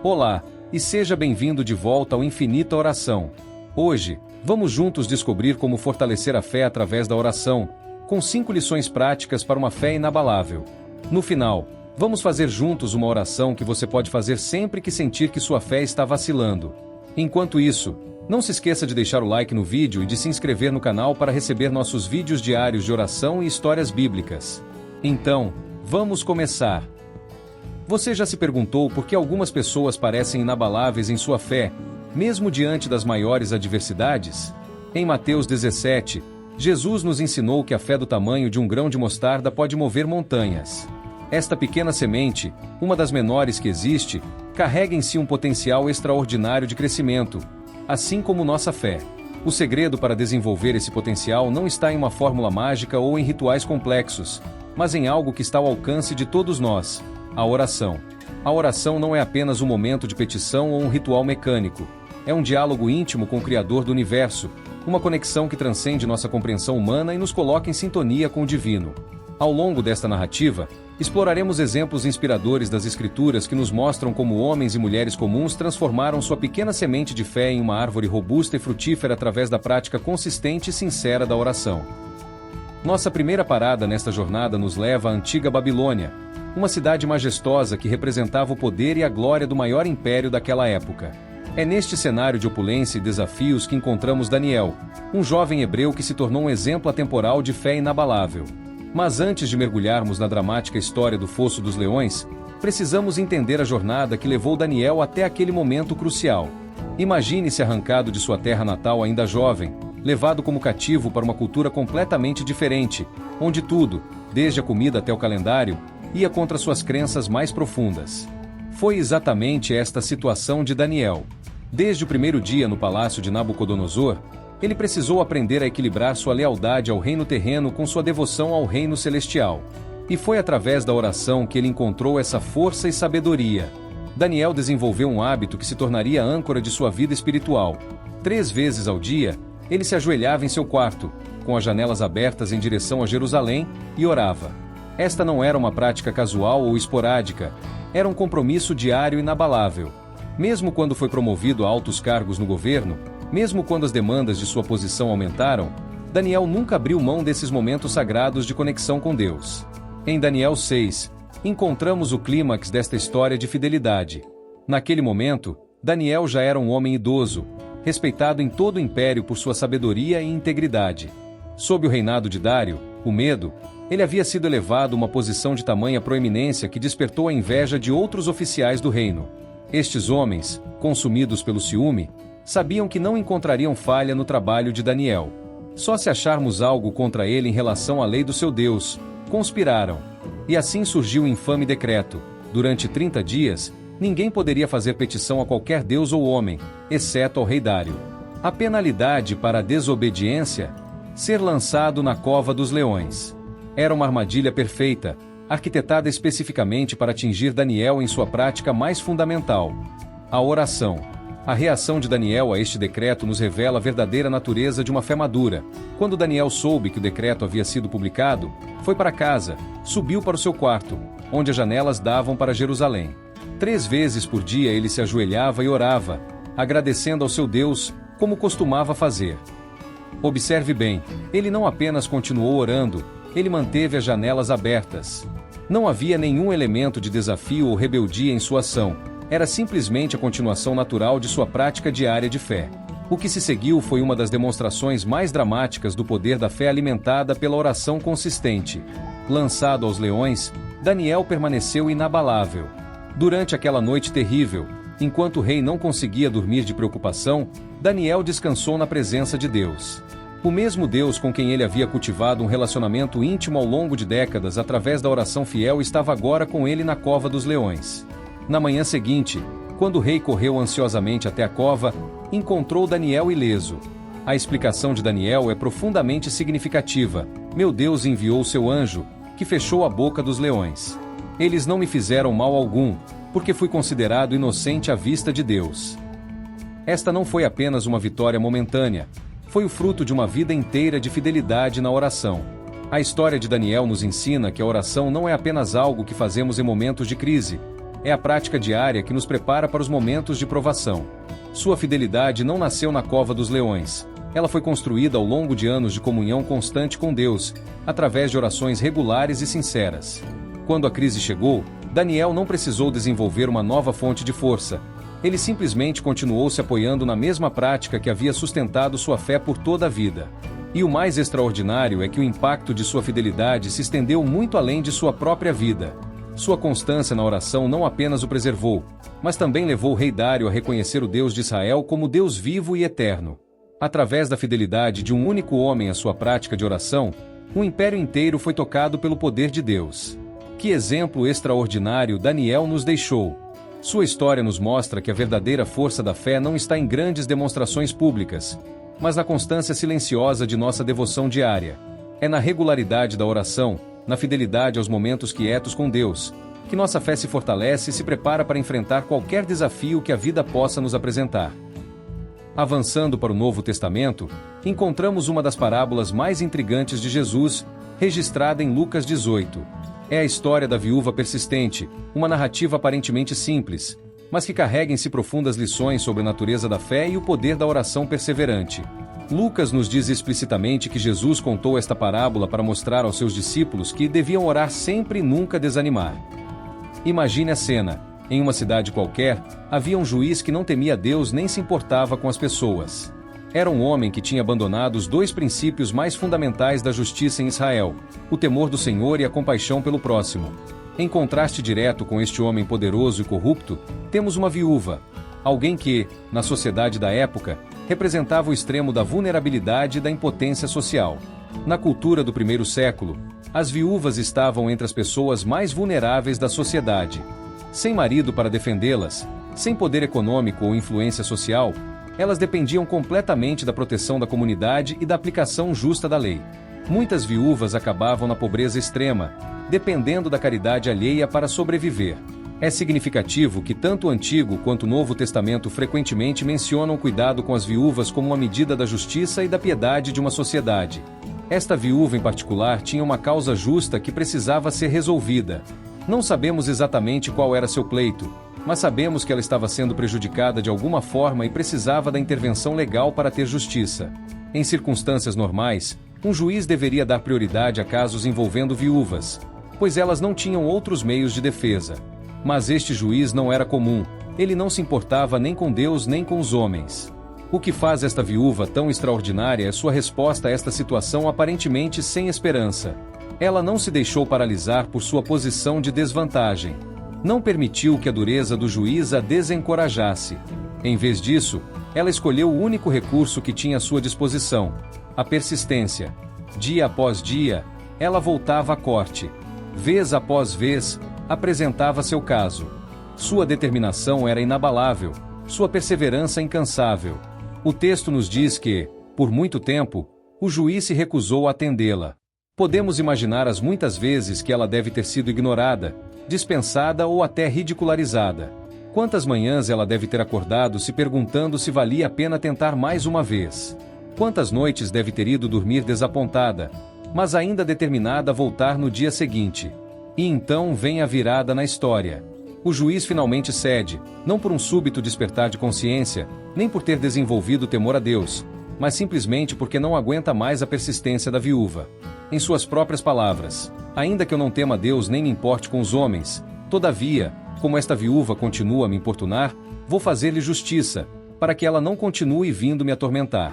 Olá, e seja bem-vindo de volta ao Infinita Oração. Hoje, vamos juntos descobrir como fortalecer a fé através da oração, com 5 lições práticas para uma fé inabalável. No final, vamos fazer juntos uma oração que você pode fazer sempre que sentir que sua fé está vacilando. Enquanto isso, não se esqueça de deixar o like no vídeo e de se inscrever no canal para receber nossos vídeos diários de oração e histórias bíblicas. Então, vamos começar. Você já se perguntou por que algumas pessoas parecem inabaláveis em sua fé, mesmo diante das maiores adversidades? Em Mateus 17, Jesus nos ensinou que a fé do tamanho de um grão de mostarda pode mover montanhas. Esta pequena semente, uma das menores que existe, carrega em si um potencial extraordinário de crescimento, assim como nossa fé. O segredo para desenvolver esse potencial não está em uma fórmula mágica ou em rituais complexos, mas em algo que está ao alcance de todos nós: a oração. A oração não é apenas um momento de petição ou um ritual mecânico. É um diálogo íntimo com o Criador do Universo, uma conexão que transcende nossa compreensão humana e nos coloca em sintonia com o divino. Ao longo desta narrativa, exploraremos exemplos inspiradores das Escrituras que nos mostram como homens e mulheres comuns transformaram sua pequena semente de fé em uma árvore robusta e frutífera através da prática consistente e sincera da oração. Nossa primeira parada nesta jornada nos leva à antiga Babilônia, uma cidade majestosa que representava o poder e a glória do maior império daquela época. É neste cenário de opulência e desafios que encontramos Daniel, um jovem hebreu que se tornou um exemplo atemporal de fé inabalável. Mas antes de mergulharmos na dramática história do Fosso dos Leões, precisamos entender a jornada que levou Daniel até aquele momento crucial. Imagine-se arrancado de sua terra natal ainda jovem, levado como cativo para uma cultura completamente diferente, onde tudo, desde a comida até o calendário, ia contra suas crenças mais profundas. Foi exatamente esta situação de Daniel. Desde o primeiro dia no palácio de Nabucodonosor, ele precisou aprender a equilibrar sua lealdade ao reino terreno com sua devoção ao reino celestial. E foi através da oração que ele encontrou essa força e sabedoria. Daniel desenvolveu um hábito que se tornaria a âncora de sua vida espiritual. 3 vezes ao dia, ele se ajoelhava em seu quarto, com as janelas abertas em direção a Jerusalém, e orava. Esta não era uma prática casual ou esporádica, era um compromisso diário e inabalável. Mesmo quando foi promovido a altos cargos no governo, mesmo quando as demandas de sua posição aumentaram, Daniel nunca abriu mão desses momentos sagrados de conexão com Deus. Em Daniel 6, encontramos o clímax desta história de fidelidade. Naquele momento, Daniel já era um homem idoso, respeitado em todo o império por sua sabedoria e integridade. Sob o reinado de Dário, o Medo, ele havia sido elevado a uma posição de tamanha proeminência que despertou a inveja de outros oficiais do reino. Estes homens, consumidos pelo ciúme, sabiam que não encontrariam falha no trabalho de Daniel. Só se acharmos algo contra ele em relação à lei do seu Deus, conspiraram. E assim surgiu o infame decreto: durante 30 dias, ninguém poderia fazer petição a qualquer deus ou homem, exceto ao rei Dário. A penalidade para a desobediência: ser lançado na cova dos leões. Era uma armadilha perfeita, arquitetada especificamente para atingir Daniel em sua prática mais fundamental: a oração. A reação de Daniel a este decreto nos revela a verdadeira natureza de uma fé madura. Quando Daniel soube que o decreto havia sido publicado, foi para casa, subiu para o seu quarto, onde as janelas davam para Jerusalém. 3 vezes por dia ele se ajoelhava e orava, agradecendo ao seu Deus, como costumava fazer. Observe bem, ele não apenas continuou orando, ele manteve as janelas abertas. Não havia nenhum elemento de desafio ou rebeldia em sua ação. Era simplesmente a continuação natural de sua prática diária de fé. O que se seguiu foi uma das demonstrações mais dramáticas do poder da fé alimentada pela oração consistente. Lançado aos leões, Daniel permaneceu inabalável. Durante aquela noite terrível, enquanto o rei não conseguia dormir de preocupação, Daniel descansou na presença de Deus. O mesmo Deus com quem ele havia cultivado um relacionamento íntimo ao longo de décadas através da oração fiel estava agora com ele na cova dos leões. Na manhã seguinte, quando o rei correu ansiosamente até a cova, encontrou Daniel ileso. A explicação de Daniel é profundamente significativa: meu Deus enviou seu anjo, que fechou a boca dos leões. Eles não me fizeram mal algum, porque fui considerado inocente à vista de Deus. Esta não foi apenas uma vitória momentânea, foi o fruto de uma vida inteira de fidelidade na oração. A história de Daniel nos ensina que a oração não é apenas algo que fazemos em momentos de crise, É a prática diária que nos prepara para os momentos de provação. Sua fidelidade não nasceu na cova dos leões. Ela foi construída ao longo de anos de comunhão constante com Deus, através de orações regulares e sinceras. Quando a crise chegou, Daniel não precisou desenvolver uma nova fonte de força. Ele simplesmente continuou se apoiando na mesma prática que havia sustentado sua fé por toda a vida. E o mais extraordinário é que o impacto de sua fidelidade se estendeu muito além de sua própria vida. Sua constância na oração não apenas o preservou, mas também levou o rei Dário a reconhecer o Deus de Israel como Deus vivo e eterno. Através da fidelidade de um único homem à sua prática de oração, o império inteiro foi tocado pelo poder de Deus. Que exemplo extraordinário Daniel nos deixou! Sua história nos mostra que a verdadeira força da fé não está em grandes demonstrações públicas, mas na constância silenciosa de nossa devoção diária. É na regularidade da oração, na fidelidade aos momentos quietos com Deus, que nossa fé se fortalece e se prepara para enfrentar qualquer desafio que a vida possa nos apresentar. Avançando para o Novo Testamento, encontramos uma das parábolas mais intrigantes de Jesus, registrada em Lucas 18. É a história da viúva persistente, uma narrativa aparentemente simples, mas que carrega em si profundas lições sobre a natureza da fé e o poder da oração perseverante. Lucas nos diz explicitamente que Jesus contou esta parábola para mostrar aos seus discípulos que deviam orar sempre e nunca desanimar. Imagine a cena. Em uma cidade qualquer, havia um juiz que não temia Deus nem se importava com as pessoas. Era um homem que tinha abandonado os dois princípios mais fundamentais da justiça em Israel: o temor do Senhor e a compaixão pelo próximo. Em contraste direto com este homem poderoso e corrupto, temos uma viúva, alguém que, na sociedade da época, representava o extremo da vulnerabilidade e da impotência social. Na cultura do primeiro século, as viúvas estavam entre as pessoas mais vulneráveis da sociedade. Sem marido para defendê-las, sem poder econômico ou influência social, elas dependiam completamente da proteção da comunidade e da aplicação justa da lei. Muitas viúvas acabavam na pobreza extrema, dependendo da caridade alheia para sobreviver. É significativo que tanto o Antigo quanto o Novo Testamento frequentemente mencionam o cuidado com as viúvas como uma medida da justiça e da piedade de uma sociedade. Esta viúva em particular tinha uma causa justa que precisava ser resolvida. Não sabemos exatamente qual era seu pleito, mas sabemos que ela estava sendo prejudicada de alguma forma e precisava da intervenção legal para ter justiça. Em circunstâncias normais, um juiz deveria dar prioridade a casos envolvendo viúvas, pois elas não tinham outros meios de defesa. Mas este juiz não era comum, ele não se importava nem com Deus nem com os homens. O que faz esta viúva tão extraordinária é sua resposta a esta situação aparentemente sem esperança. Ela não se deixou paralisar por sua posição de desvantagem. Não permitiu que a dureza do juiz a desencorajasse. Em vez disso, ela escolheu o único recurso que tinha à sua disposição: a persistência. Dia após dia, ela voltava à corte. Vez após vez, apresentava seu caso. Sua determinação era inabalável, sua perseverança incansável. O texto nos diz que, por muito tempo, o juiz se recusou a atendê-la. Podemos imaginar as muitas vezes que ela deve ter sido ignorada, dispensada ou até ridicularizada. Quantas manhãs ela deve ter acordado se perguntando se valia a pena tentar mais uma vez. Quantas noites deve ter ido dormir desapontada, mas ainda determinada a voltar no dia seguinte. E então vem a virada na história. O juiz finalmente cede, não por um súbito despertar de consciência, nem por ter desenvolvido temor a Deus, mas simplesmente porque não aguenta mais a persistência da viúva. Em suas próprias palavras: ainda que eu não tema Deus nem me importe com os homens, todavia, como esta viúva continua a me importunar, vou fazer-lhe justiça, para que ela não continue vindo me atormentar.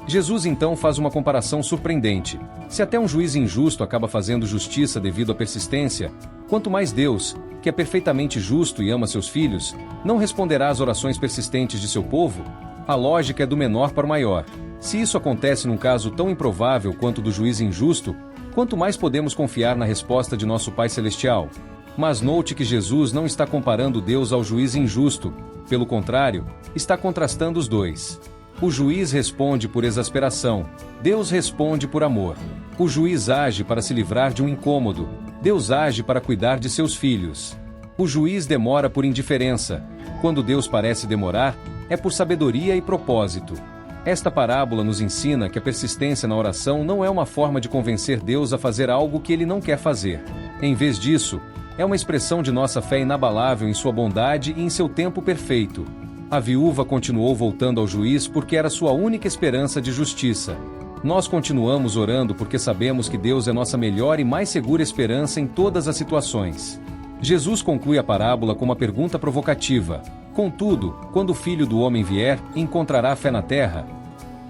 Jesus então faz uma comparação surpreendente. Se até um juiz injusto acaba fazendo justiça devido à persistência, quanto mais Deus, que é perfeitamente justo e ama seus filhos, não responderá às orações persistentes de seu povo? A lógica é do menor para o maior. Se isso acontece num caso tão improvável quanto o do juiz injusto, quanto mais podemos confiar na resposta de nosso Pai Celestial? Mas note que Jesus não está comparando Deus ao juiz injusto, pelo contrário, está contrastando os dois. O juiz responde por exasperação, Deus responde por amor. O juiz age para se livrar de um incômodo, Deus age para cuidar de seus filhos. O juiz demora por indiferença, quando Deus parece demorar, é por sabedoria e propósito. Esta parábola nos ensina que a persistência na oração não é uma forma de convencer Deus a fazer algo que Ele não quer fazer. Em vez disso, É uma expressão de nossa fé inabalável em sua bondade e em seu tempo perfeito. A viúva continuou voltando ao juiz porque era sua única esperança de justiça. Nós continuamos orando porque sabemos que Deus é nossa melhor e mais segura esperança em todas as situações. Jesus conclui a parábola com uma pergunta provocativa: contudo, quando o Filho do Homem vier, encontrará fé na terra?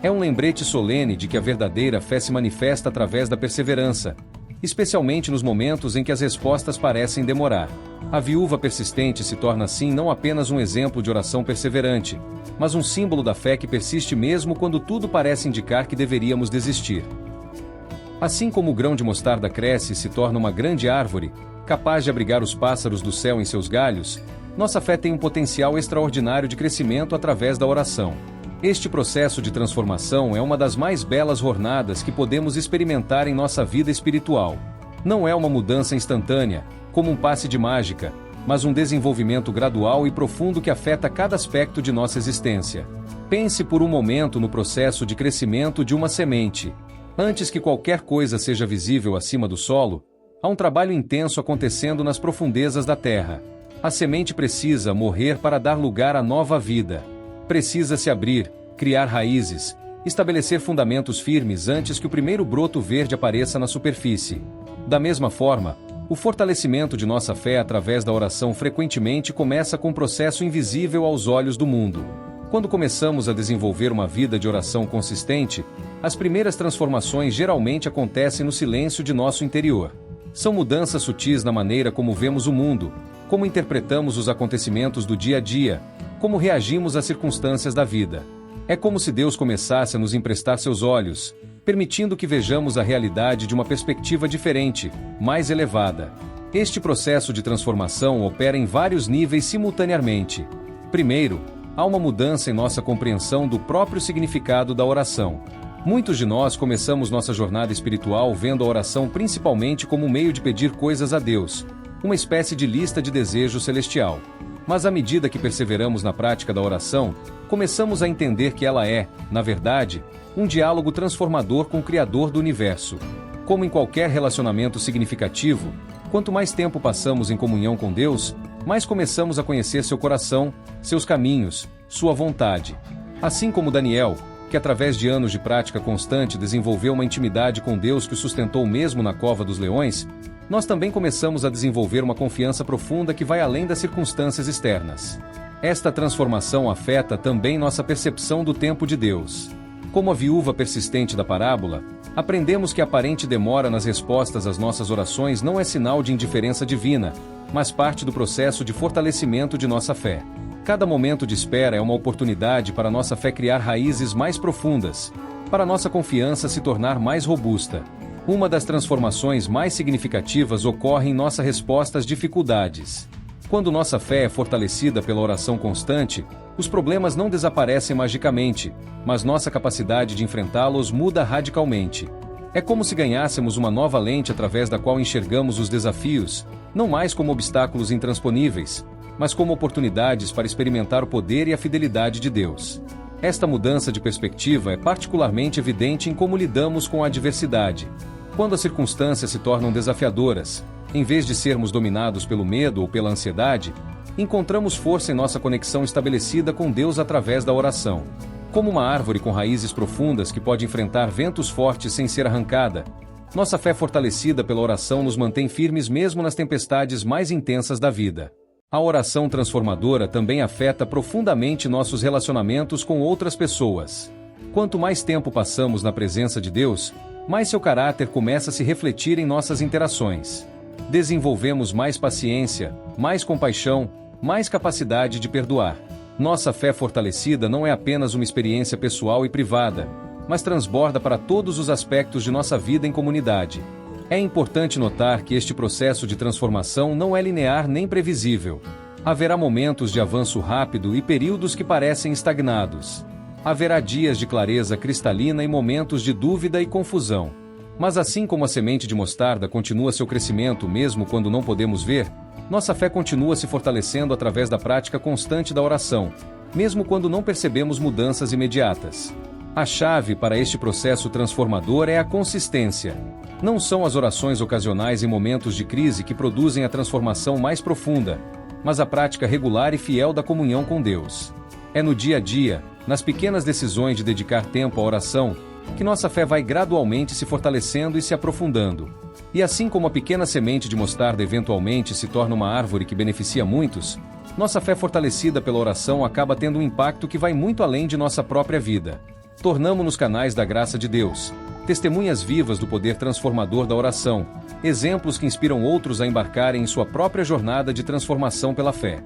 É um lembrete solene de que a verdadeira fé se manifesta através da perseverança, especialmente nos momentos em que as respostas parecem demorar. A viúva persistente se torna assim não apenas um exemplo de oração perseverante, mas um símbolo da fé que persiste mesmo quando tudo parece indicar que deveríamos desistir. Assim como o grão de mostarda cresce e se torna uma grande árvore, capaz de abrigar os pássaros do céu em seus galhos, nossa fé tem um potencial extraordinário de crescimento através da oração. Este processo de transformação é uma das mais belas jornadas que podemos experimentar em nossa vida espiritual. Não é uma mudança instantânea, como um passe de mágica, mas um desenvolvimento gradual e profundo que afeta cada aspecto de nossa existência. Pense por um momento no processo de crescimento de uma semente. Antes que qualquer coisa seja visível acima do solo, há um trabalho intenso acontecendo nas profundezas da terra. A semente precisa morrer para dar lugar à nova vida. Precisa se abrir, criar raízes, estabelecer fundamentos firmes antes que o primeiro broto verde apareça na superfície. Da mesma forma, o fortalecimento de nossa fé através da oração frequentemente começa com um processo invisível aos olhos do mundo. Quando começamos a desenvolver uma vida de oração consistente, as primeiras transformações geralmente acontecem no silêncio de nosso interior. São mudanças sutis na maneira como vemos o mundo, como interpretamos os acontecimentos do dia a dia, como reagimos às circunstâncias da vida. É como se Deus começasse a nos emprestar seus olhos, permitindo que vejamos a realidade de uma perspectiva diferente, mais elevada. Este processo de transformação opera em vários níveis simultaneamente. Primeiro, há uma mudança em nossa compreensão do próprio significado da oração. Muitos de nós começamos nossa jornada espiritual vendo a oração principalmente como um meio de pedir coisas a Deus, uma espécie de lista de desejo celestial. Mas à medida que perseveramos na prática da oração, começamos a entender que ela é, na verdade, um diálogo transformador com o Criador do Universo. Como em qualquer relacionamento significativo, quanto mais tempo passamos em comunhão com Deus, mais começamos a conhecer seu coração, seus caminhos, sua vontade. Assim como Daniel, que através de anos de prática constante desenvolveu uma intimidade com Deus que o sustentou mesmo na cova dos leões, nós também começamos a desenvolver uma confiança profunda que vai além das circunstâncias externas. Esta transformação afeta também nossa percepção do tempo de Deus. Como a viúva persistente da parábola, aprendemos que a aparente demora nas respostas às nossas orações não é sinal de indiferença divina, mas parte do processo de fortalecimento de nossa fé. Cada momento de espera é uma oportunidade para nossa fé criar raízes mais profundas, para nossa confiança se tornar mais robusta. Uma das transformações mais significativas ocorre em nossa resposta às dificuldades. Quando nossa fé é fortalecida pela oração constante, os problemas não desaparecem magicamente, mas nossa capacidade de enfrentá-los muda radicalmente. É como se ganhássemos uma nova lente através da qual enxergamos os desafios, não mais como obstáculos intransponíveis, mas como oportunidades para experimentar o poder e a fidelidade de Deus. Esta mudança de perspectiva é particularmente evidente em como lidamos com a adversidade. Quando as circunstâncias se tornam desafiadoras, em vez de sermos dominados pelo medo ou pela ansiedade, encontramos força em nossa conexão estabelecida com Deus através da oração. Como uma árvore com raízes profundas que pode enfrentar ventos fortes sem ser arrancada, nossa fé fortalecida pela oração nos mantém firmes mesmo nas tempestades mais intensas da vida. A oração transformadora também afeta profundamente nossos relacionamentos com outras pessoas. Quanto mais tempo passamos na presença de Deus, mais seu caráter começa a se refletir em nossas interações. Desenvolvemos mais paciência, mais compaixão, mais capacidade de perdoar. Nossa fé fortalecida não é apenas uma experiência pessoal e privada, mas transborda para todos os aspectos de nossa vida em comunidade. É importante notar que este processo de transformação não é linear nem previsível. Haverá momentos de avanço rápido e períodos que parecem estagnados. Haverá dias de clareza cristalina e momentos de dúvida e confusão. Mas assim como a semente de mostarda continua seu crescimento mesmo quando não podemos ver, nossa fé continua se fortalecendo através da prática constante da oração, mesmo quando não percebemos mudanças imediatas. A chave para este processo transformador é a consistência. Não são as orações ocasionais em momentos de crise que produzem a transformação mais profunda, mas a prática regular e fiel da comunhão com Deus. É no dia a dia, nas pequenas decisões de dedicar tempo à oração, que nossa fé vai gradualmente se fortalecendo e se aprofundando. E assim como a pequena semente de mostarda eventualmente se torna uma árvore que beneficia muitos, nossa fé fortalecida pela oração acaba tendo um impacto que vai muito além de nossa própria vida. Tornamo-nos canais da graça de Deus, testemunhas vivas do poder transformador da oração, exemplos que inspiram outros a embarcarem em sua própria jornada de transformação pela fé.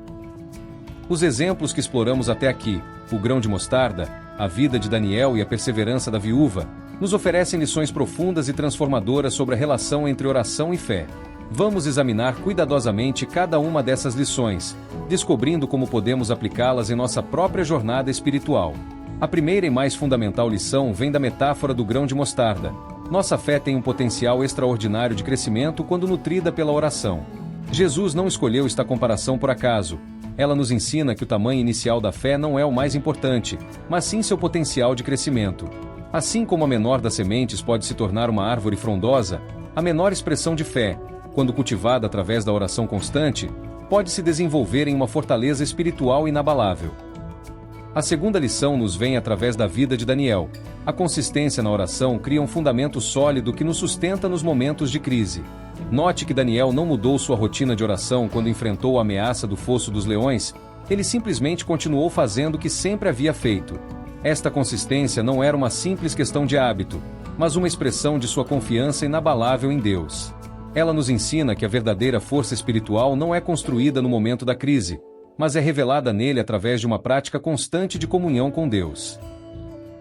Os exemplos que exploramos até aqui, o grão de mostarda, a vida de Daniel e a perseverança da viúva, nos oferecem lições profundas e transformadoras sobre a relação entre oração e fé. Vamos examinar cuidadosamente cada uma dessas lições, descobrindo como podemos aplicá-las em nossa própria jornada espiritual. A primeira e mais fundamental lição vem da metáfora do grão de mostarda. Nossa fé tem um potencial extraordinário de crescimento quando nutrida pela oração. Jesus não escolheu esta comparação por acaso. Ela nos ensina que o tamanho inicial da fé não é o mais importante, mas sim seu potencial de crescimento. Assim como a menor das sementes pode se tornar uma árvore frondosa, a menor expressão de fé, quando cultivada através da oração constante, pode se desenvolver em uma fortaleza espiritual inabalável. A segunda lição nos vem através da vida de Daniel. A consistência na oração cria um fundamento sólido que nos sustenta nos momentos de crise. Note que Daniel não mudou sua rotina de oração quando enfrentou a ameaça do fosso dos leões, ele simplesmente continuou fazendo o que sempre havia feito. Esta consistência não era uma simples questão de hábito, mas uma expressão de sua confiança inabalável em Deus. Ela nos ensina que a verdadeira força espiritual não é construída no momento da crise, mas é revelada nele através de uma prática constante de comunhão com Deus.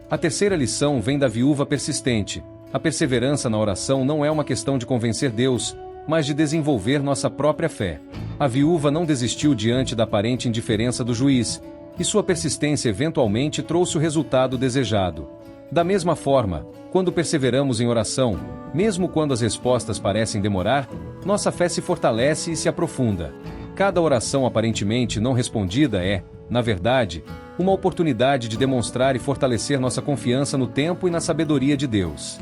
A terceira lição vem da viúva persistente. A perseverança na oração não é uma questão de convencer Deus, mas de desenvolver nossa própria fé. A viúva não desistiu diante da aparente indiferença do juiz, e sua persistência eventualmente trouxe o resultado desejado. Da mesma forma, quando perseveramos em oração, mesmo quando as respostas parecem demorar, nossa fé se fortalece e se aprofunda. Cada oração aparentemente não respondida é, na verdade, uma oportunidade de demonstrar e fortalecer nossa confiança no tempo e na sabedoria de Deus.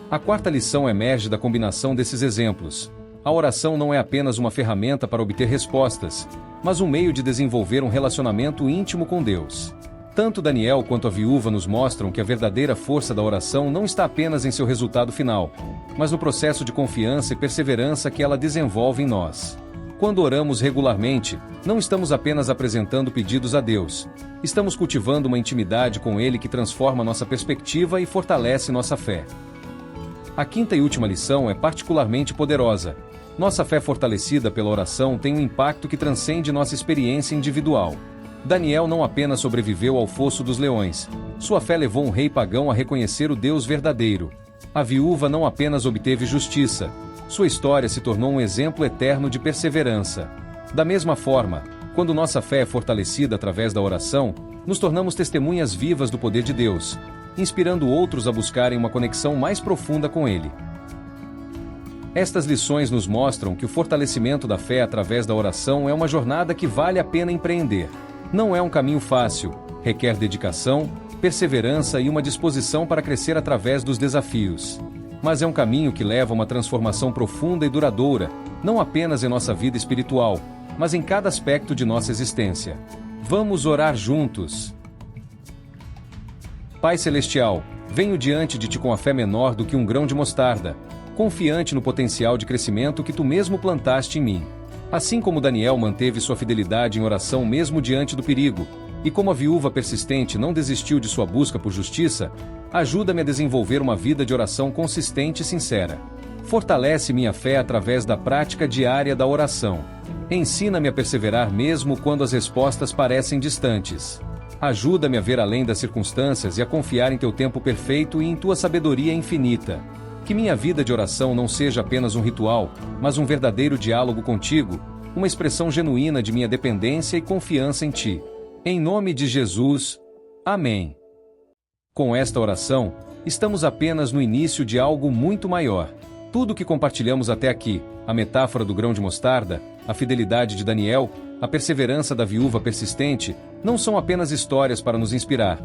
A quarta lição emerge da combinação desses exemplos. A oração não é apenas uma ferramenta para obter respostas, mas um meio de desenvolver um relacionamento íntimo com Deus. Tanto Daniel quanto a viúva nos mostram que a verdadeira força da oração não está apenas em seu resultado final, mas no processo de confiança e perseverança que ela desenvolve em nós. Quando oramos regularmente, não estamos apenas apresentando pedidos a Deus, estamos cultivando uma intimidade com Ele que transforma nossa perspectiva e fortalece nossa fé. A quinta e última lição é particularmente poderosa. Nossa fé fortalecida pela oração tem um impacto que transcende nossa experiência individual. Daniel não apenas sobreviveu ao fosso dos leões, sua fé levou um rei pagão a reconhecer o Deus verdadeiro. A viúva não apenas obteve justiça, sua história se tornou um exemplo eterno de perseverança. Da mesma forma, quando nossa fé é fortalecida através da oração, nos tornamos testemunhas vivas do poder de Deus, inspirando outros a buscarem uma conexão mais profunda com Ele. Estas lições nos mostram que o fortalecimento da fé através da oração é uma jornada que vale a pena empreender. Não é um caminho fácil, requer dedicação, perseverança e uma disposição para crescer através dos desafios. Mas é um caminho que leva a uma transformação profunda e duradoura, não apenas em nossa vida espiritual, mas em cada aspecto de nossa existência. Vamos orar juntos. Pai Celestial, venho diante de Ti com a fé menor do que um grão de mostarda, confiante no potencial de crescimento que Tu mesmo plantaste em mim. Assim como Daniel manteve sua fidelidade em oração mesmo diante do perigo, e como a viúva persistente não desistiu de sua busca por justiça, ajuda-me a desenvolver uma vida de oração consistente e sincera. Fortalece minha fé através da prática diária da oração. Ensina-me a perseverar mesmo quando as respostas parecem distantes. Ajuda-me a ver além das circunstâncias e a confiar em Teu tempo perfeito e em Tua sabedoria infinita. Que minha vida de oração não seja apenas um ritual, mas um verdadeiro diálogo contigo, uma expressão genuína de minha dependência e confiança em Ti. Em nome de Jesus. Amém. Com esta oração, estamos apenas no início de algo muito maior. Tudo o que compartilhamos até aqui, a metáfora do grão de mostarda, a fidelidade de Daniel, a perseverança da viúva persistente, não são apenas histórias para nos inspirar,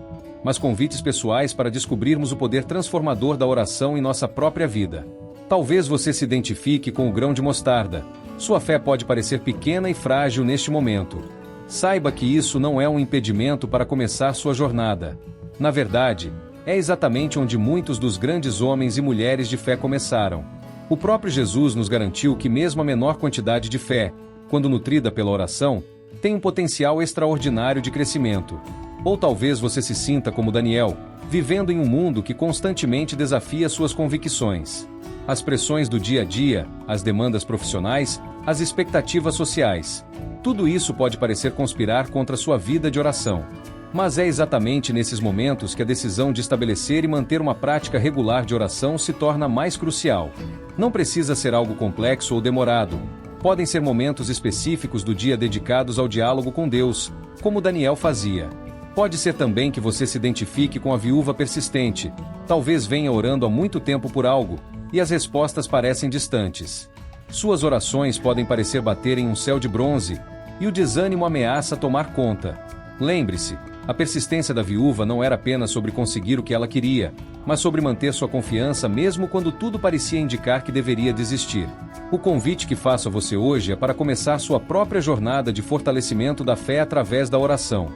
mas convites pessoais para descobrirmos o poder transformador da oração em nossa própria vida. Talvez você se identifique com o grão de mostarda. Sua fé pode parecer pequena e frágil neste momento. Saiba que isso não é um impedimento para começar sua jornada. Na verdade, é exatamente onde muitos dos grandes homens e mulheres de fé começaram. O próprio Jesus nos garantiu que mesmo a menor quantidade de fé, quando nutrida pela oração, tem um potencial extraordinário de crescimento. Ou talvez você se sinta como Daniel, vivendo em um mundo que constantemente desafia suas convicções. As pressões do dia a dia, as demandas profissionais, as expectativas sociais. Tudo isso pode parecer conspirar contra sua vida de oração. Mas é exatamente nesses momentos que a decisão de estabelecer e manter uma prática regular de oração se torna mais crucial. Não precisa ser algo complexo ou demorado. Podem ser momentos específicos do dia dedicados ao diálogo com Deus, como Daniel fazia. Pode ser também que você se identifique com a viúva persistente. Talvez venha orando há muito tempo por algo, e as respostas parecem distantes. Suas orações podem parecer bater em um céu de bronze, e o desânimo ameaça tomar conta. Lembre-se, a persistência da viúva não era apenas sobre conseguir o que ela queria, mas sobre manter sua confiança mesmo quando tudo parecia indicar que deveria desistir. O convite que faço a você hoje é para começar sua própria jornada de fortalecimento da fé através da oração.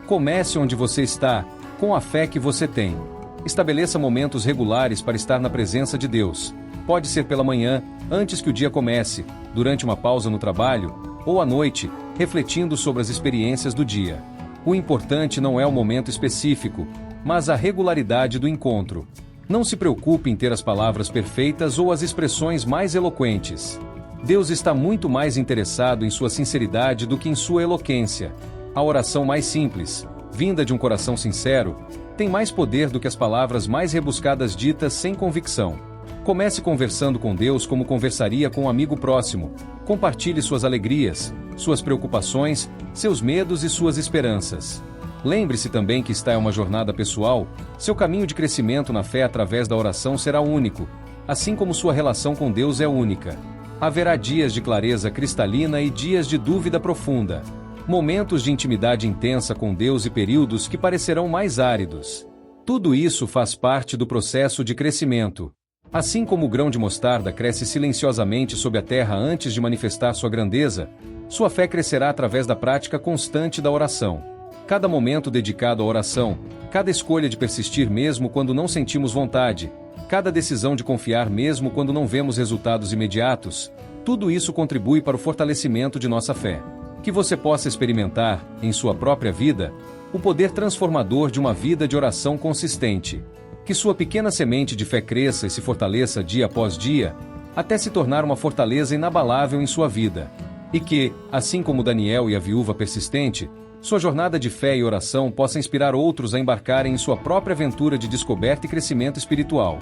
Comece onde você está, com a fé que você tem. Estabeleça momentos regulares para estar na presença de Deus. Pode ser pela manhã, antes que o dia comece, durante uma pausa no trabalho, ou à noite, refletindo sobre as experiências do dia. O importante não é o momento específico, mas a regularidade do encontro. Não se preocupe em ter as palavras perfeitas ou as expressões mais eloquentes. Deus está muito mais interessado em sua sinceridade do que em sua eloquência. A oração mais simples, vinda de um coração sincero, tem mais poder do que as palavras mais rebuscadas ditas sem convicção. Comece conversando com Deus como conversaria com um amigo próximo. Compartilhe suas alegrias, suas preocupações, seus medos e suas esperanças. Lembre-se também que esta é uma jornada pessoal. Seu caminho de crescimento na fé através da oração será único, assim como sua relação com Deus é única. Haverá dias de clareza cristalina e dias de dúvida profunda. Momentos de intimidade intensa com Deus e períodos que parecerão mais áridos. Tudo isso faz parte do processo de crescimento. Assim como o grão de mostarda cresce silenciosamente sob a terra antes de manifestar sua grandeza, sua fé crescerá através da prática constante da oração. Cada momento dedicado à oração, cada escolha de persistir mesmo quando não sentimos vontade, cada decisão de confiar mesmo quando não vemos resultados imediatos, tudo isso contribui para o fortalecimento de nossa fé. Que você possa experimentar, em sua própria vida, o poder transformador de uma vida de oração consistente. Que sua pequena semente de fé cresça e se fortaleça dia após dia, até se tornar uma fortaleza inabalável em sua vida. E que, assim como Daniel e a viúva persistente, sua jornada de fé e oração possa inspirar outros a embarcarem em sua própria aventura de descoberta e crescimento espiritual.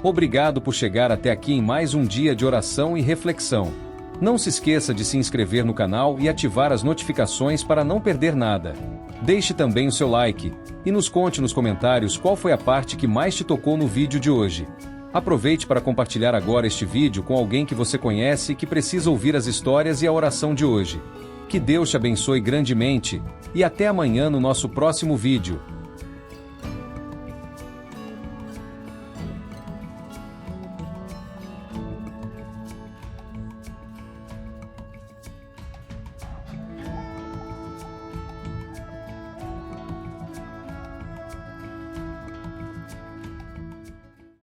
Obrigado por chegar até aqui em mais um dia de oração e reflexão. Não se esqueça de se inscrever no canal e ativar as notificações para não perder nada. Deixe também o seu like, e nos conte nos comentários qual foi a parte que mais te tocou no vídeo de hoje. Aproveite para compartilhar agora este vídeo com alguém que você conhece e que precisa ouvir as histórias e a oração de hoje. Que Deus te abençoe grandemente, e até amanhã no nosso próximo vídeo.